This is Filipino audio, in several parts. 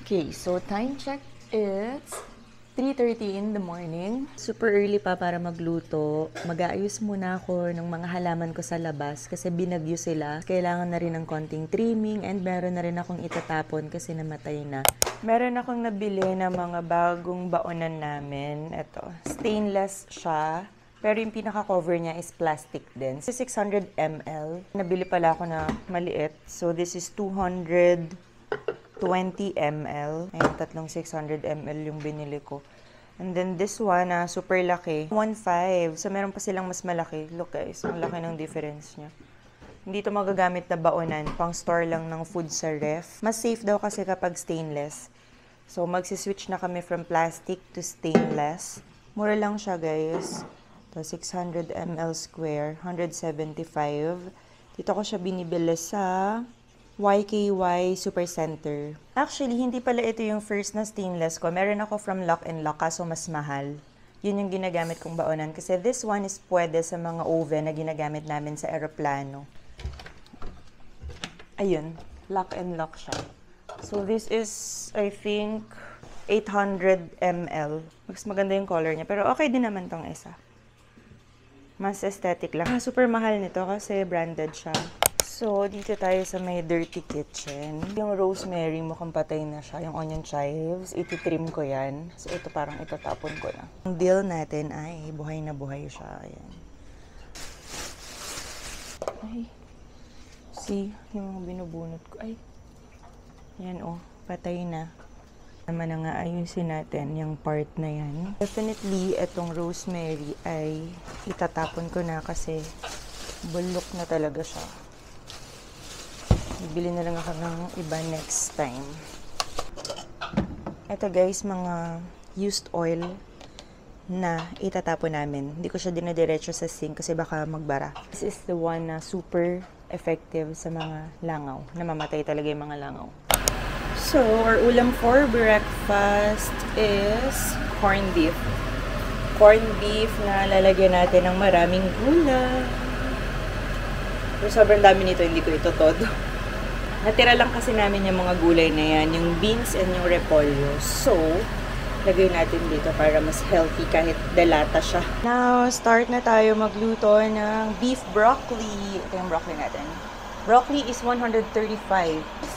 Okay, so time check is 3:30 in the morning. Super early pa para magluto. Mag-aayos muna ako ng mga halaman ko sa labas kasi binagyo sila. Kailangan na rin ng konting trimming and meron na rin akong itatapon kasi namatay na. Meron akong nabili na mga bagong baonan namin. Ito, stainless siya. Pero yung pinaka-cover niya is plastic din. 600 ml. Nabili pala ako na maliit. So this is 220 ml. Ayan, tatlong 600 ml yung binili ko. And then this one, super laki. 1.5. So meron pa silang mas malaki. Look guys, ang laki ng difference niya. Hindi ito magagamit na baonan. Pang store lang ng food sa ref. Mas safe daw kasi kapag stainless. So magsiswitch na kami from plastic to stainless. Mura lang siya guys. Ito, 600 ml square, 175. Dito ko siya binibili sa YKY Supercenter. Actually, hindi pala ito yung first na stainless ko. Meron ako from Lock and Lock, kaso mas mahal. Yun yung ginagamit kong baonan. Kasi this one is pwede sa mga oven na ginagamit namin sa aeroplano. Ayun, Lock and Lock siya. So this is, I think, 800 ml. Mas maganda yung color niya. Pero okay din naman tong isa. Mas aesthetic lang. Super mahal nito kasi branded siya. So, dito tayo sa may dirty kitchen. Yung rosemary, mukhang patay na siya. Yung onion chives, ititrim ko yan. So, ito parang itatapon ko na. Ang dill natin ay buhay na buhay siya. Ayan. Ay. See, yung mga binubunot ko. Ay. Yan oh, patay na. Naman na nga ayusin natin yung part na yan. Definitely, itong rosemary ay itatapon ko na kasi bulok na talaga siya. Bibili na lang ako ng iba next time. Ito guys, mga used oil na itatapon namin. Hindi ko siya dinadiretso sa sink kasi baka magbara. This is the one na super effective sa mga langaw. Namamatay talaga yung mga langaw. So, our ulam for breakfast is corned beef. Corned beef na lalagyan natin ng maraming gulay. Pero sobrang dami nito, hindi ko ito todo. Natira lang kasi namin yung mga gulay na yan, yung beans and yung repolyo. So, lagay natin dito para mas healthy kahit delata siya. Now, start na tayo magluto ng beef broccoli. Ito yung broccoli natin. Broccoli is 135.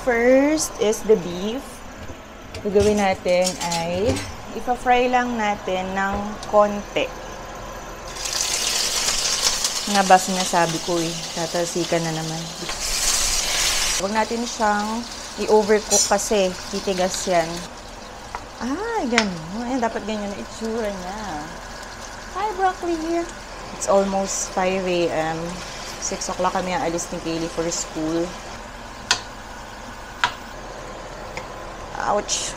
First is the beef. Gagawin natin ay ipa-fry lang natin ng konti. Nga ba sinasabi ko eh. Tatalsikan na naman. Huwag natin siyang i-overcook kasi titigas yan. Ah, gano'n. Ayan, dapat ganyan na itsura niya. Hi, broccoli here. It's almost 5 a.m. 6 o'clock kami ang alis ni Kaylee for school. Ouch!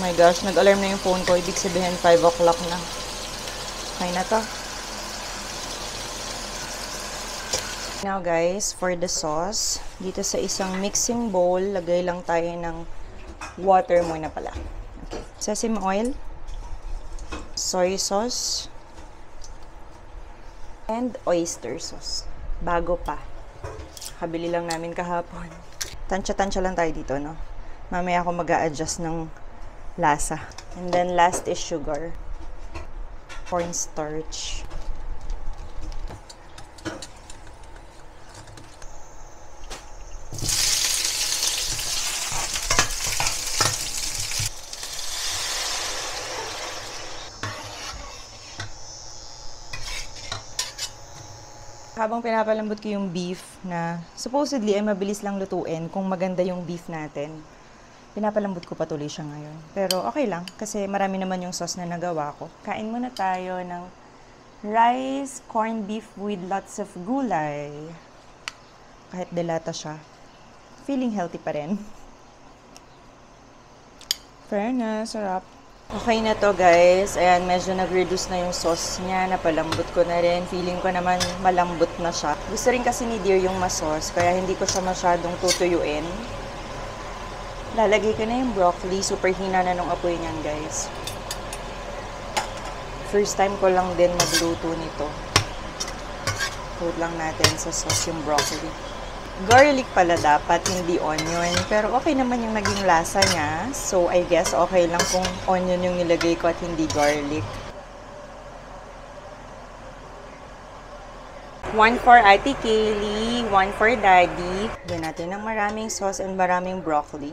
My gosh, nag-alarm na yung phone ko. Ibig sabihin 5 o'clock na. Okay na to. Now guys, for the sauce, dito sa isang mixing bowl, lagay lang tayo ng water muna pala. Okay. Sesame oil, soy sauce, and oyster sauce. Bago pa. Kabili lang namin kahapon. Tansya-tansya lang tayo dito, no? Mamaya ako mag-a-adjust ng lasa. And then last is sugar. Cornstarch. Habang pinapalambot ko yung beef na supposedly ay mabilis lang lutuin kung maganda yung beef natin, pinapalambot ko patuloy siya ngayon. Pero okay lang kasi marami naman yung sauce na nagawa ko. Kain muna tayo ng rice, corned beef with lots of gulay. Kahit delata siya, feeling healthy pa rin. Fairness, sarap. Okay na to guys. Ayan, medyo nag-reduce na yung sauce niya. Napalambot ko na rin. Feeling ko naman malambot na siya. Gusto rin kasi ni Dear yung ma-sauce, kaya hindi ko siya masyadong tutuyuin. Lalagay ko na yung broccoli. Super hina na nung apoy niyan guys. First time ko lang din magluto nito. Load lang natin sa sauce yung broccoli. Garlic pala dapat, hindi onion. Pero okay naman yung naging lasa niya. So, I guess okay lang kung onion yung nilagay ko at hindi garlic. 1 for Ate Kaylee, 1 for Daddy. Lagyan natin ng maraming sauce and maraming broccoli.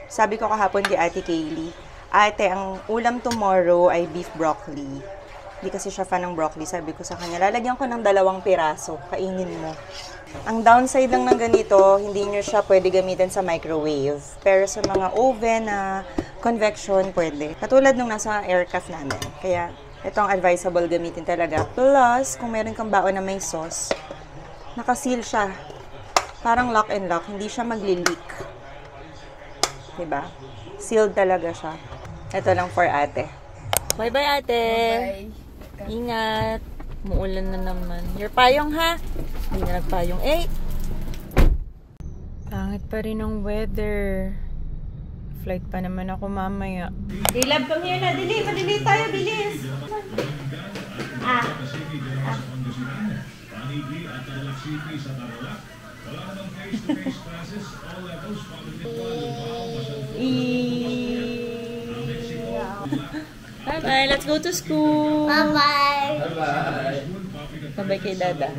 Sabi ko kahapon kay Ate Kaylee, ate, ang ulam tomorrow ay beef broccoli. Hindi kasi siya fan ng broccoli. Sabi ko sa kanya, lalagyan ko ng 2 piraso. Kainin mo. Ang downside lang ng ganito, hindi nyo siya pwede gamitin sa microwave. Pero sa mga oven na convection, pwede. Katulad nung nasa aircraft namin. Kaya, ito ang advisable gamitin talaga. Plus, kung meron kang baon na may sauce, nakaseal siya. Parang lock and lock. Hindi siya magli-leak. Diba? Sealed talaga siya. Ito lang for ate. Bye-bye, ate. Bye-bye. Ingat. Muulan na naman. Your payong, ha? Hindi na nagpayong. Pangit pa rin ang weather. Flight pa naman ako mamaya. Hey, love, come here na. Dili, madili tayo. Bilis. Bye-bye. Let's go to school. Bye-bye. Bye-bye kay Dada.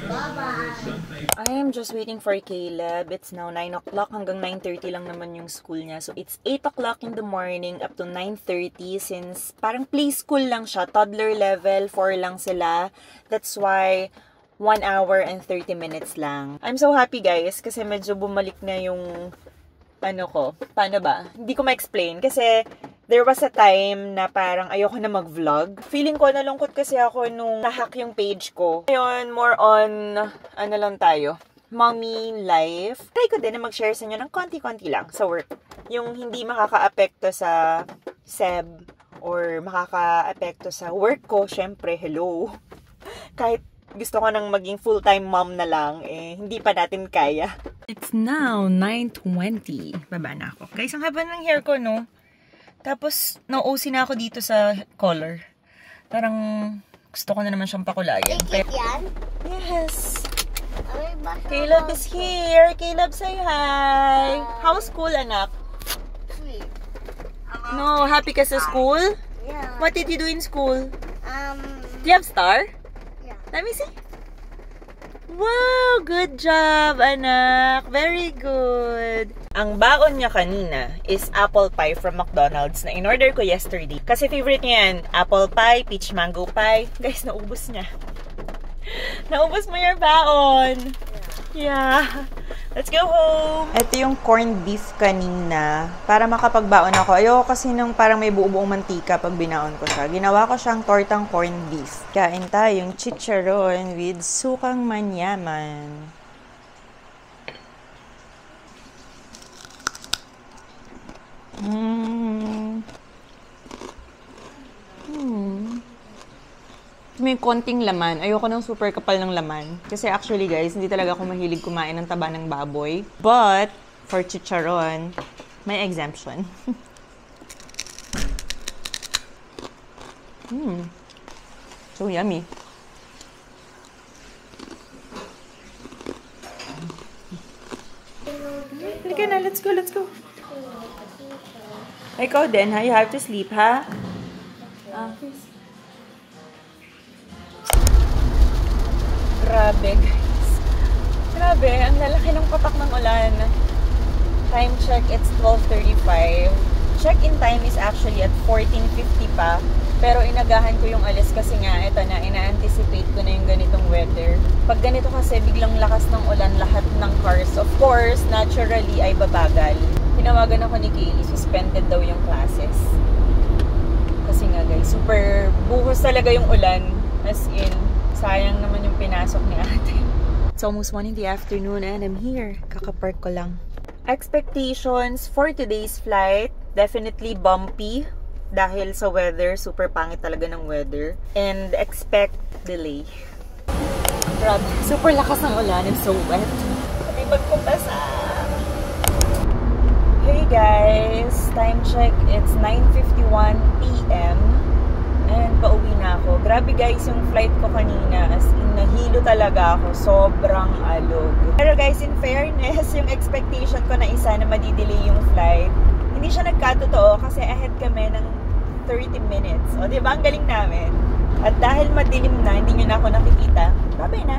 Bye-bye. I am just waiting for Caleb. It's now 9 o'clock. Hanggang 9:30 lang naman yung school niya. So, it's 8 o'clock in the morning up to 9:30 since parang play school lang siya. Toddler level, 4 lang sila. That's why 1 hour and 30 minutes lang. I'm so happy, guys, kasi medyo bumalik na yung ano ko. Paano ba? Hindi ko ma-explain kasi there was a time na parang ayoko na mag-vlog. Feeling ko nalungkot kasi ako nung nahack yung page ko. Ngayon, more on, ano lang tayo, mommy life. Try ko din na mag-share sa inyo ng konti-konti lang sa work. Yung hindi makaka-apekto sa SEB or makaka-apekto sa work ko, syempre, hello. Kahit gusto ko nang maging full-time mom na lang, eh, hindi pa natin kaya. It's now 9:20. Baba na ako. Guys, ang haba ng hair ko, no? Tapos, na-OC na ako dito sa color. Parang, gusto ko na naman siyang pakulayan. Ikit yan? Yes! Ay, Caleb is here! Caleb, say hi! How's school, anak? Sweet. No, happy ka sa school? Yeah. What did you do in school? Um, Do you have star? yeah. Let me see. Wow! Good job, anak! Very good! Ang baon niya kanina is apple pie from McDonald's na in-order ko yesterday. Kasi favorite niya yan, apple pie, peach mango pie. Guys, naubos niya. Naubos mo your baon! Yeah! Let's go home! Ito yung corned beef kanina. Para makapagbaon ako. Ayoko kasi nung parang may buo-buong mantika pag binaon ko siya. Ginawa ko siyang tortang corned beef. Kain tayong chicharon with sukang manyaman. May konting laman. Ayoko ng super kapal ng laman. Kasi actually guys, hindi talaga ako mahilig kumain ng taba ng baboy. But, for chicharon, may exemption. So yummy. Halika na, let's go, let's go. Ikaw din, ha? You have to sleep, ha? Grabe, guys. Grabe, ang lalaki ng patak ng ulan. Time check, it's 12:35. Check-in time is actually at 14:50 pa. Pero inagahan ko yung alis kasi nga, ito na, ina-anticipate ko na yung ganitong weather. Pag ganito kasi, biglang lakas ng ulan, lahat ng cars, of course, naturally, ay babagal. Tinawagan ako ni Kaylee, suspended daw yung classes. Kasi nga guys, super buhos talaga yung ulan. As in, sayang naman yung pinasok ni ate. It's almost 1 in the afternoon and I'm here. Kakapark ko lang. Expectations for today's flight, definitely bumpy. Dahil sa weather, super pangit talaga ng weather. And expect delay. Grabe, super lakas ng ulan and so wet. May magpapasa. Hey guys, time check, it's 9:51 p.m. And pauwi na ako. Grabe guys, yung flight ko kanina, as in, nahilo talaga ako. Sobrang alog. Pero guys, in fairness, yung expectation ko na isa na madidelay yung flight, hindi siya nagkatotoo kasi ahead kami ng 30 minutes. O, diba? Ang galing namin. At dahil madilim na, hindi nyo na ako nakikita. Bye-bye na.